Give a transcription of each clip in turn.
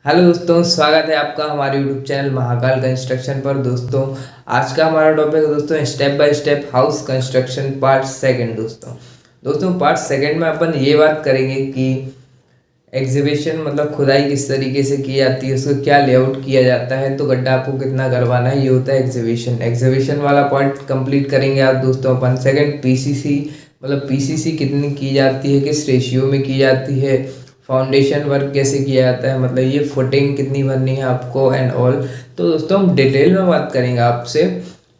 Hello दोस्तों, स्वागत है आपका हमारे यूट्यूब चैनल महाकाल कंस्ट्रक्शन पर। दोस्तों आज का हमारा टॉपिक है दोस्तों step by step house construction part second. दोस्तों पार्ट सेकंड में अपन ये बात करेंगे कि एग्जीबिशन मतलब खुदाई किस तरीके से की जाती है, उसको क्या लेआउट किया जाता है, तो गड्ढा आपको कितना करवाना है, ये होता है एग्जीबिशन वाला पार्ट कंप्लीट करेंगे आज दोस्तों अपन। सेकंड पीसीसी मतलब पीसीसी कितनी की जाती है, किस रेशियो में की जाती है, फाउंडेशन वर्क कैसे किया जाता है, मतलब ये फुटिंग कितनी भरनी है आपको एंड ऑल। तो दोस्तों हम डिटेल में बात करेंगे आपसे।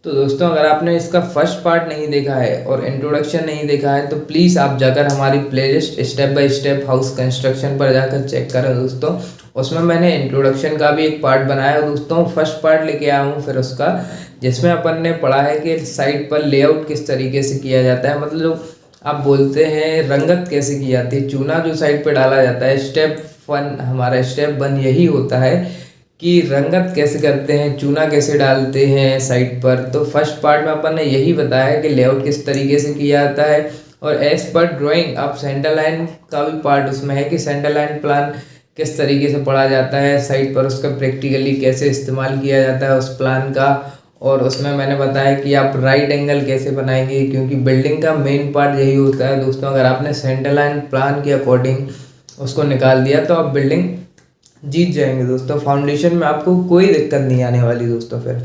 तो दोस्तों अगर आपने इसका फर्स्ट पार्ट नहीं देखा है और इंट्रोडक्शन नहीं देखा है तो प्लीज़ आप जाकर हमारी playlist step by step house construction पर जाकर चेक करें दोस्तों। उसमें मैंने इंट्रोडक्शन का भी एक पार्ट बनाया दोस्तों, फर्स्ट पार्ट लेके आया हूँ फिर उसका, जिसमें अपन ने पढ़ा है कि साइट पर लेआउट किस तरीके से किया जाता है, मतलब आप बोलते हैं रंगत कैसे की जाती है, चूना जो साइड पे डाला जाता है। स्टेप वन यही होता है कि रंगत कैसे करते हैं, चूना कैसे डालते हैं साइड पर। तो फर्स्ट पार्ट में अपन ने यही बताया कि लेआउट किस तरीके से किया जाता है। और एज पर ड्राइंग आप सेंटर लाइन का भी पार्ट उसमें है कि सेंटर लाइन प्लान किस तरीके से पढ़ा जाता है साइड पर, उसका प्रैक्टिकली कैसे इस्तेमाल किया जाता है उस प्लान का। और उसमें मैंने बताया कि आप राइट एंगल कैसे बनाएंगे, क्योंकि बिल्डिंग का मेन पार्ट यही होता है दोस्तों। अगर आपने सेंटर लाइन प्लान के अकॉर्डिंग उसको निकाल दिया तो आप बिल्डिंग जीत जाएंगे दोस्तों। फाउंडेशन में आपको कोई दिक्कत नहीं आने वाली दोस्तों। फिर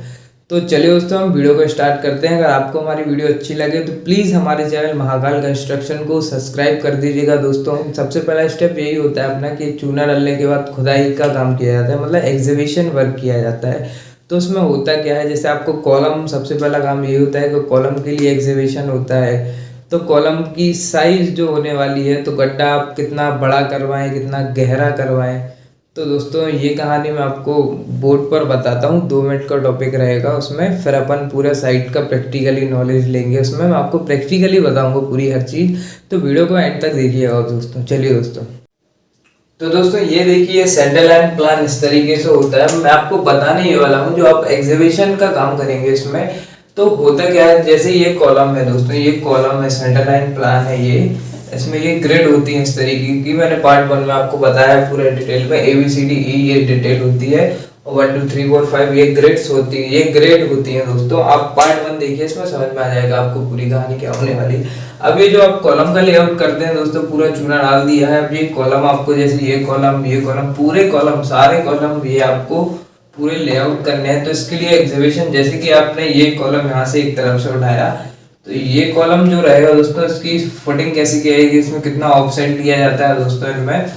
तो चलिए दोस्तों हम वीडियो को स्टार्ट करते हैं। अगर आपको हमारी वीडियो अच्छी लगे तो प्लीज़ हमारे चैनल महाकाल कंस्ट्रक्शन को सब्सक्राइब कर दीजिएगा दोस्तों। सबसे पहला स्टेप यही होता है अपना कि चूना डालने के बाद खुदाई का काम किया जाता है, मतलब एग्जीबिशन वर्क किया जाता है। तो उसमें होता क्या है, जैसे आपको कॉलम, सबसे पहला काम ये होता है कि कॉलम के लिए एग्जीबिशन होता है। तो कॉलम की साइज जो होने वाली है, तो गड्ढा आप कितना बड़ा करवाएं, कितना गहरा करवाएं। तो दोस्तों ये कहानी मैं आपको बोर्ड पर बताता हूँ, 2 मिनट का टॉपिक रहेगा उसमें। फिर अपन पूरा साइट का प्रैक्टिकली नॉलेज लेंगे, उसमें मैं आपको प्रैक्टिकली बताऊँगा पूरी हर चीज़। तो वीडियो को एंड तक देखिएगा दोस्तों। चलिए दोस्तों, तो दोस्तों ये देखिए सेंटर लाइन प्लान इस तरीके से होता है। मैं आपको बताने ही वाला हूँ जो आप एग्जीबिशन का काम करेंगे इसमें। तो होता क्या है, जैसे ये कॉलम है दोस्तों, ये कॉलम है, सेंटर लाइन प्लान है ये। इसमें ये ग्रिड होती है इस तरीके की, मैंने पार्ट 1 में आपको बताया है पूरा डिटेल में। ABCDE ये डिटेल होती है, और 1 2 3 4 5 ये ग्रिड्स होती है, ये ग्रेड होती है दोस्तों। आप पार्ट 1 देखिए, इसमें समझ में आ जाएगा आपको पूरी कहानी क्या होने वाली। अब ये जो आप कॉलम का लेआउट करते हैं दोस्तों, पूरा चूना डाल दिया है। अब ये कॉलम आपको, जैसे ये कॉलम, पूरे कॉलम, सारे कॉलम ये आपको पूरे लेआउट करने हैं। तो इसके लिए एग्जीबिशन, जैसे कि आपने ये कॉलम यहाँ से एक तरफ से उठाया, तो ये कॉलम जो रहेगा दोस्तों, इसकी फुटिंग कैसे की जाएगी, इसमें कितना ऑफसेट लिया जाता है दोस्तों इनमें।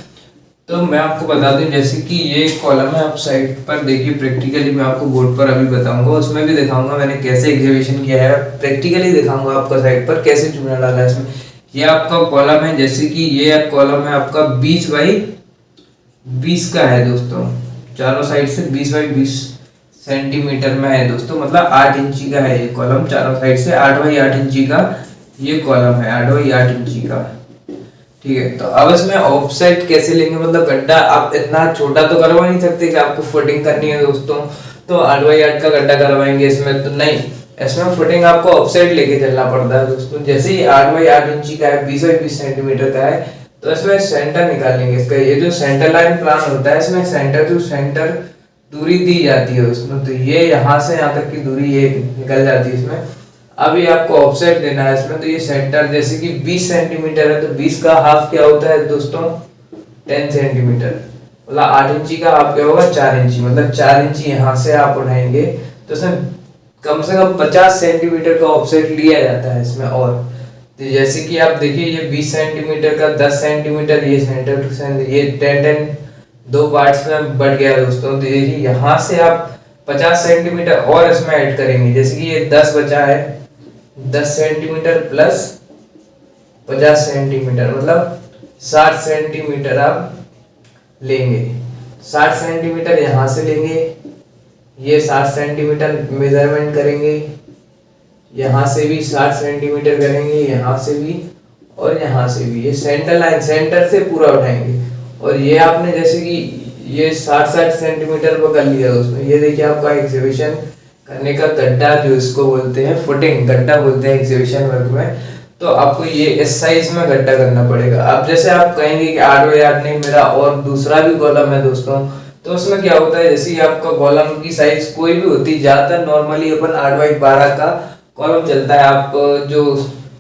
तो मैं आपको बता दूं, जैसे कि ये कॉलम है, आप साइड पर देखिए प्रैक्टिकली मैं आपको बोर्ड पर अभी बताऊंगा, उसमें भी दिखाऊंगा मैंने कैसे एग्जीबिशन किया है। प्रैक्टिकली दिखाऊंगा आपका साइड पर कैसे चूना डाला है इसमें। ये आपका कॉलम है, जैसे कि ये कॉलम है आपका 20 बाई 20 का है दोस्तों, चारों साइड से 20 बाई 20 सेंटीमीटर में है दोस्तों, मतलब 8 इंची का है ये कॉलम। चारों साइड से 8 बाई 8 इंची का ये कॉलम है, 8 बाई 8 इंची का, ठीक है। तो अब इसमें ऑफसेट कैसे लेंगे, मतलब गड्ढा आप इतना छोटा तो करवा नहीं सकते कि आपको फुटिंग करनी है दोस्तों, तो 8 बाई 8 का गड्ढा करवाएंगे इसमें, तो नहीं, इसमें फुटिंग आपको ऑफसेट लेके चलना पड़ता है दोस्तों। जैसे ही 8 बाई 8 इंची का है, 20 बाई 20 सेंटीमीटर का है, तो इसमें सेंटर निकाल लेंगे इसका। ये जो सेंटर लाइन प्लान होता है, इसमें सेंटर टू सेंटर दूरी दी जाती है उसमें। तो ये यहाँ से यहाँ तक की दूरी ये निकल जाती है इसमें। अभी आपको ऑफसेट देना है इसमें, तो ये सेंटर जैसे कि 20 सेंटीमीटर है, तो 20 का हाफ क्या होता है दोस्तों, 10 सेंटीमीटर, मतलब 8 इंची का हाफ क्या होगा, 4 इंची, मतलब 4 इंची यहाँ से आप उठाएंगे तो इसमें कम से कम 50 सेंटीमीटर का ऑफसेट लिया जाता है इसमें। और तो जैसे कि आप देखिए ये 20 सेंटीमीटर का 10 सेंटीमीटर, ये सेंटर टू सेंटर, ये 10 दो पार्ट्स में बढ़ गया दोस्तों। तो ये यहाँ से आप 50 सेंटीमीटर और इसमें ऐड करेंगे, जैसे कि ये 10 बचा है, 10 सेंटीमीटर प्लस 50 सेंटीमीटर, मतलब 60 सेंटीमीटर आप लेंगे। 60 सेंटीमीटर यहाँ से लेंगे, ये 60 सेंटीमीटर मेजरमेंट करेंगे, यहाँ से भी 60 सेंटीमीटर करेंगे, यहाँ से भी और यहाँ से भी। ये सेंटर लाइन, सेंटर से पूरा उठाएंगे। और ये आपने जैसे कि ये 60 सेंटीमीटर पर कर लिया उसमें, ये देखिए आपका एग्जीबिशन करने का गड्ढा, जो इसको बोलते हैं फुटिंग, गड्ढा बोलते हैं एग्जीबिशन वर्क में। तो आपको ये इस साइज में गड्ढा करना पड़ेगा। अब जैसे आप कहेंगे कि 8 बाई 8 नहीं, मेरा और दूसरा भी कॉलम है दोस्तों, तो उसमें क्या होता है, जैसे आपका कॉलम की साइज कोई भी होती है, ज़्यादातर नॉर्मली अपन 8x12 का कॉलम चलता है। आप जो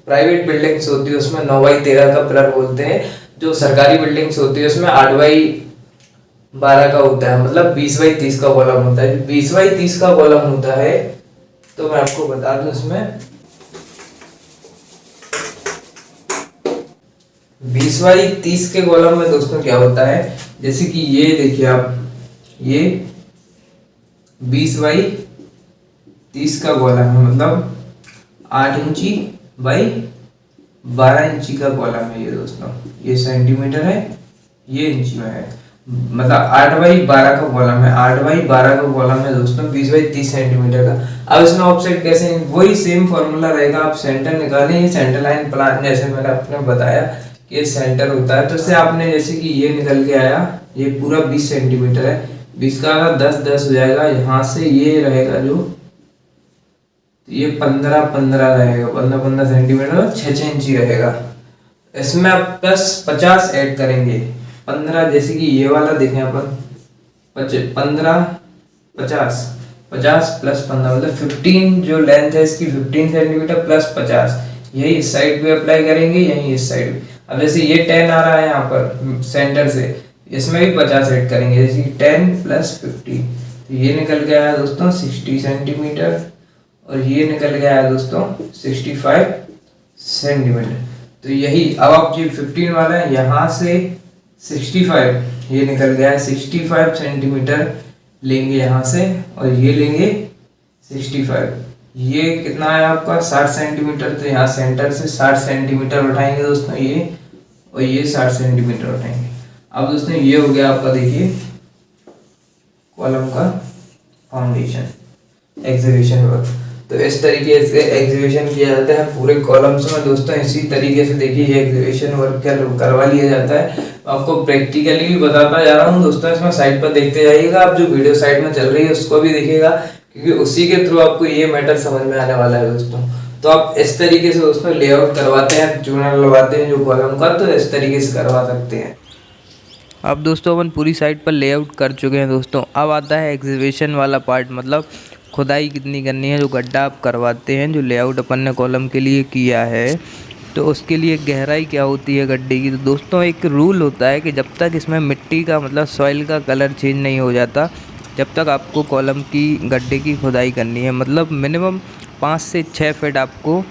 प्राइवेट बिल्डिंग्स होती है उसमें 9x13 का पिलर बोलते हैं, जो सरकारी बिल्डिंग्स होती है उसमें 8x12 का होता है, मतलब 20x30 का कॉलम होता है। 20x30 का कॉलम होता है तो मैं आपको बता दूं, इसमें 20x30 के कॉलम में दोस्तों क्या होता है, जैसे कि ये देखिए आप, ये 20x30 का कॉलम है, मतलब 8 इंची बाई 12 इंची का कॉलम है ये दोस्तों। ये सेंटीमीटर है, ये इंची में है, मतलब 8x12 का कॉलम है। 8x12 का कॉलम है दोस्तों, 20x30 सेंटीमीटर का। अब इसमें ऑफसेट कैसे, वही सेम फॉर्मूला रहेगा। आप सेंटर निकालें, ये सेंटर लाइन प्लान जैसे मैंने आपने बताया कि ये सेंटर होता है, तो इससे आपने जैसे कि ये निकल के आया, ये पूरा 20 सेंटीमीटर है, 20 का 10 हो जाएगा। यहाँ से ये रहेगा जो, ये 15 रहेगा, 15 सेंटीमीटर, 6 इंची रहेगा। इसमें आप प्लस 50 ऐड करेंगे, 15, जैसे कि ये वाला देखें अपन, 15 50 प्लस 15 मतलब 15, जो लेंथ है इसकी 15 सेंटीमीटर प्लस 50, यही इस साइड पे अप्लाई करेंगे, यही इस साइड पे। अब जैसे ये 10 आ रहा है यहाँ पर सेंटर से, इसमें भी 50 ऐड करेंगे, जैसे 10 प्लस 50, तो ये निकल के आया दोस्तों 60 सेंटीमीटर, और ये निकल गया है दोस्तों 65 सेंटीमीटर। तो यही, अब आप जो 15 वाला है यहाँ से 65, ये निकल गया है 65 सेंटीमीटर लेंगे यहाँ से, और ये लेंगे 65, ये कितना है आपका 60 सेंटीमीटर। तो यहाँ सेंटर से 60 सेंटीमीटर उठाएंगे दोस्तों ये, और ये 60 सेंटीमीटर उठाएंगे। अब दोस्तों ये हो गया आपका, देखिए कॉलम का फाउंडेशन एग्जीबिशन वर्क। तो इस तरीके से एग्जीबिशन किया जाता है पूरे कॉलम्स में दोस्तों। इसी तरीके से देखिए ये एग्जीबिशन वर्क करवा लिया जाता है। आपको प्रैक्टिकली भी बताता जा रहा हूँ दोस्तों, इसमें साइड पर देखते जाइएगा। आप जो वीडियो साइड में चल रही है उसको भी देखिएगा, क्योंकि उसी के थ्रू आपको ये मैटर समझ में आने वाला है दोस्तों। तो आप इस तरीके से दोस्तों लेआउट करवाते हैं, चूना लगवाते हैं जो कॉलम का, तो इस तरीके से करवा सकते हैं। अब दोस्तों अपन पूरी साइड पर लेआउट कर चुके हैं दोस्तों। अब आता है एग्जीबिशन वाला पार्ट, मतलब खुदाई कितनी करनी है, जो गड्ढा आप करवाते हैं, जो लेआउट अपन ने कॉलम के लिए किया है, तो उसके लिए गहराई क्या होती है गड्ढे की। तो दोस्तों एक रूल होता है कि जब तक इसमें मिट्टी का मतलब सॉइल का कलर चेंज नहीं हो जाता, जब तक आपको कॉलम की गड्ढे की खुदाई करनी है। मतलब मिनिमम 5 से 6 फीट आपको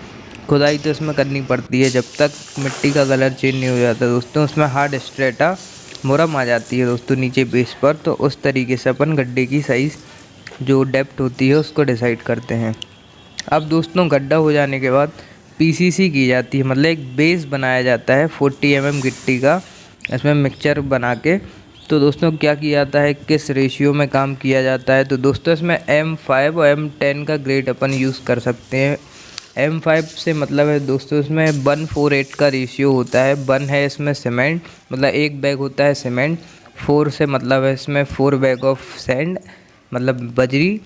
खुदाई तो इसमें करनी पड़ती है, जब तक मिट्टी का कलर चेंज नहीं हो जाता दोस्तों। उसमें हार्ड स्ट्रेटा मुरम आ जाती है दोस्तों नीचे बेस पर। तो उस तरीके से अपन गड्ढे की साइज़ जो डेप्थ होती है उसको डिसाइड करते हैं। अब दोस्तों गड्ढा हो जाने के बाद पीसीसी की जाती है, मतलब एक बेस बनाया जाता है 40 mm गिट्टी का, इसमें मिक्सचर बना के। तो दोस्तों क्या किया जाता है, किस रेशियो में काम किया जाता है, तो दोस्तों इसमें M5 और M10 का ग्रेड अपन यूज़ कर सकते हैं। M5 से मतलब है दोस्तों इसमें 1:4:8 का रेशियो होता है। 1 है इसमें सीमेंट, मतलब 1 बैग होता है सीमेंट। 4 से मतलब है इसमें 4 बैग ऑफ सैंड, मतलब बजरी।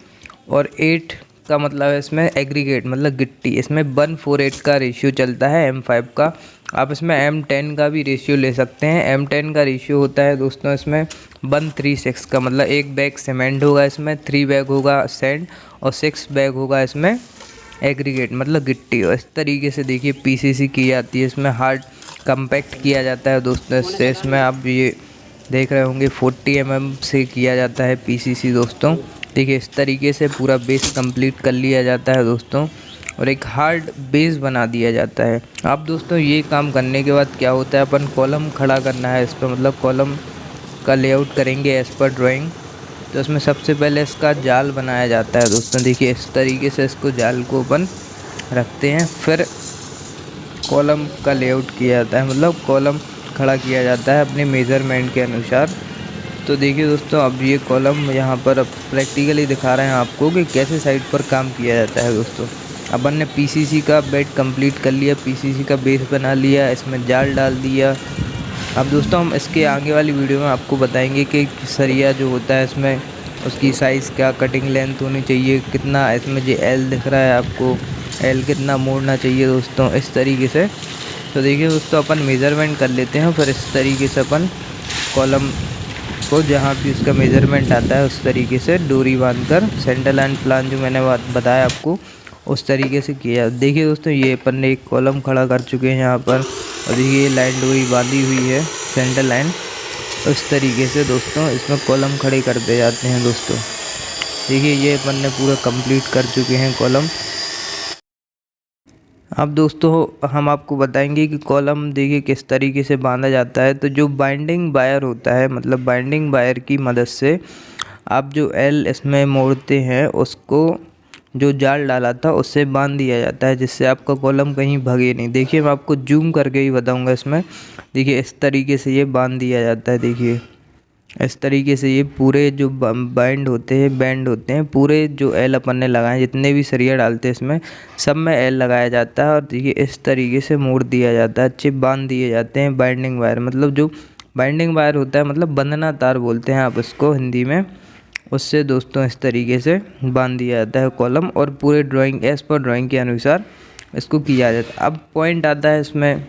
और 8 का मतलब है इसमें एग्रीगेट, मतलब गिट्टी। इसमें 1:4:8 का रेशियो चलता है M5 का। आप इसमें M10 का भी रेशियो ले सकते हैं। M10 का रेशियो होता है दोस्तों इसमें 1:3:6 का, मतलब 1 बैग सीमेंट होगा इसमें, 3 बैग होगा सैंड, और 6 बैग होगा इसमें एग्रीगेट, मतलब गिट्टी। और इस तरीके से देखिए पीसीसी की जाती है, इसमें हार्ड कंपैक्ट किया जाता है दोस्तों। इससे इसमें आप ये देख रहे होंगे 40 mm से किया जाता है पीसीसी दोस्तों। देखिए इस तरीके से पूरा बेस कंप्लीट कर लिया जाता है दोस्तों, और एक हार्ड बेस बना दिया जाता है। अब दोस्तों ये काम करने के बाद क्या होता है, अपन कॉलम खड़ा करना है इस पर, मतलब कॉलम का लेआउट करेंगे एज़ पर ड्राइंग। तो इसमें सबसे पहले इसका जाल बनाया जाता है दोस्तों। देखिए इस तरीके से इसको जाल को अपन रखते हैं, फिर कॉलम का लेआउट किया जाता है, मतलब कॉलम खड़ा किया जाता है अपने मेज़रमेंट के अनुसार। तो देखिए दोस्तों अब ये कॉलम यहाँ पर अब प्रैक्टिकली दिखा रहे हैं आपको कि कैसे साइड पर काम किया जाता है दोस्तों। अपन ने पीसीसी का बेड कंप्लीट कर लिया, पीसीसी का बेस बना लिया, इसमें जाल डाल दिया। अब दोस्तों हम इसके आगे वाली वीडियो में आपको बताएंगे कि सरिया जो होता है इसमें उसकी साइज़ क्या, कटिंग लेंथ होनी चाहिए कितना, इसमें जो एल दिख रहा है आपको, एल कितना मोड़ना चाहिए दोस्तों, इस तरीके से। तो देखिए दोस्तों अपन मेज़रमेंट कर लेते हैं, फिर इस तरीके से अपन कॉलम इसको जहाँ भी उसका मेजरमेंट आता है उस तरीके से डोरी बांधकर सेंटर लाइन प्लान जो मैंने बताया आपको उस तरीके से किया। देखिए दोस्तों, ये अपन ने एक कॉलम खड़ा कर चुके हैं यहाँ पर, और ये लाइन डोरी बांधी हुई है सेंटर लाइन। उस तरीके से दोस्तों इसमें कॉलम खड़े करते जाते हैं दोस्तों। देखिए ये अपन ने पूरा कंप्लीट कर चुके हैं कॉलम। अब दोस्तों हम आपको बताएंगे कि कॉलम देखिए किस तरीके से बांधा जाता है। तो जो बाइंडिंग वायर होता है, मतलब बाइंडिंग वायर की मदद से आप जो एल इसमें मोड़ते हैं उसको जो जाल डाला था उससे बांध दिया जाता है, जिससे आपका कॉलम कहीं भगे नहीं। देखिए मैं आपको जूम करके ही बताऊंगा इसमें। देखिए इस तरीके से ये बांध दिया जाता है। देखिए इस तरीके से ये पूरे जो बैंड होते हैं पूरे जो एल अपन ने लगाए, जितने भी सरिया डालते हैं इसमें सब में एल लगाया जाता है। और देखिए इस तरीके से मोड़ दिया जाता है, अच्छे बांध दिए जाते हैं बाइंडिंग वायर। मतलब जो बाइंडिंग वायर होता है, मतलब बंधना तार बोलते हैं आप इसको हिंदी में, उससे दोस्तों इस तरीके से बांध दिया जाता है कॉलम, और पूरे ड्राइंग एज पर ड्राइंग के अनुसार इसको किया जाता है। अब पॉइंट आता है इसमें,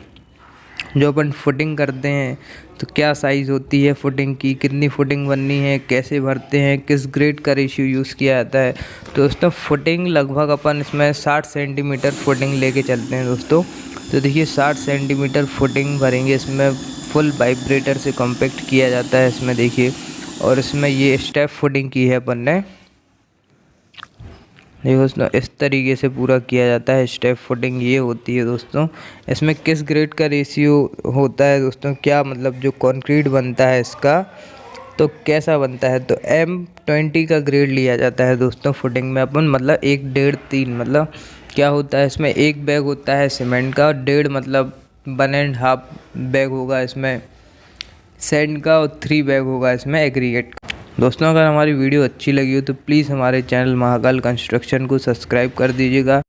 जो अपन फुटिंग करते हैं तो क्या साइज़ होती है फुटिंग की, कितनी फुटिंग बननी है, कैसे भरते हैं, किस ग्रेड का रेशियो यूज़ किया जाता है। तो दोस्तों फुटिंग लगभग अपन इसमें 60 सेंटीमीटर फुटिंग लेके चलते हैं दोस्तों। तो देखिए 60 सेंटीमीटर फुटिंग भरेंगे इसमें, फुल वाइब्रेटर से कॉम्पैक्ट किया जाता है इसमें देखिए। और इसमें ये स्टेप फुटिंग की है अपन ने, देखो दोस्तों इस तरीके से पूरा किया जाता है। स्टेप फुटिंग ये होती है दोस्तों। इसमें किस ग्रेड का रेशियो होता है दोस्तों, क्या मतलब जो कंक्रीट बनता है इसका तो कैसा बनता है, तो M20 का ग्रेड लिया जाता है दोस्तों फुटिंग में अपन। मतलब 1, 1.5, 3, मतलब क्या होता है इसमें 1 बैग होता है सीमेंट का, और 1.5 मतलब 1.5 बैग होगा इसमें सैंड का, और 3 बैग होगा इसमें एग्रीगेट का। दोस्तों अगर हमारी वीडियो अच्छी लगी हो तो प्लीज़ हमारे चैनल महाकाल कंस्ट्रक्शन को सब्सक्राइब कर दीजिएगा।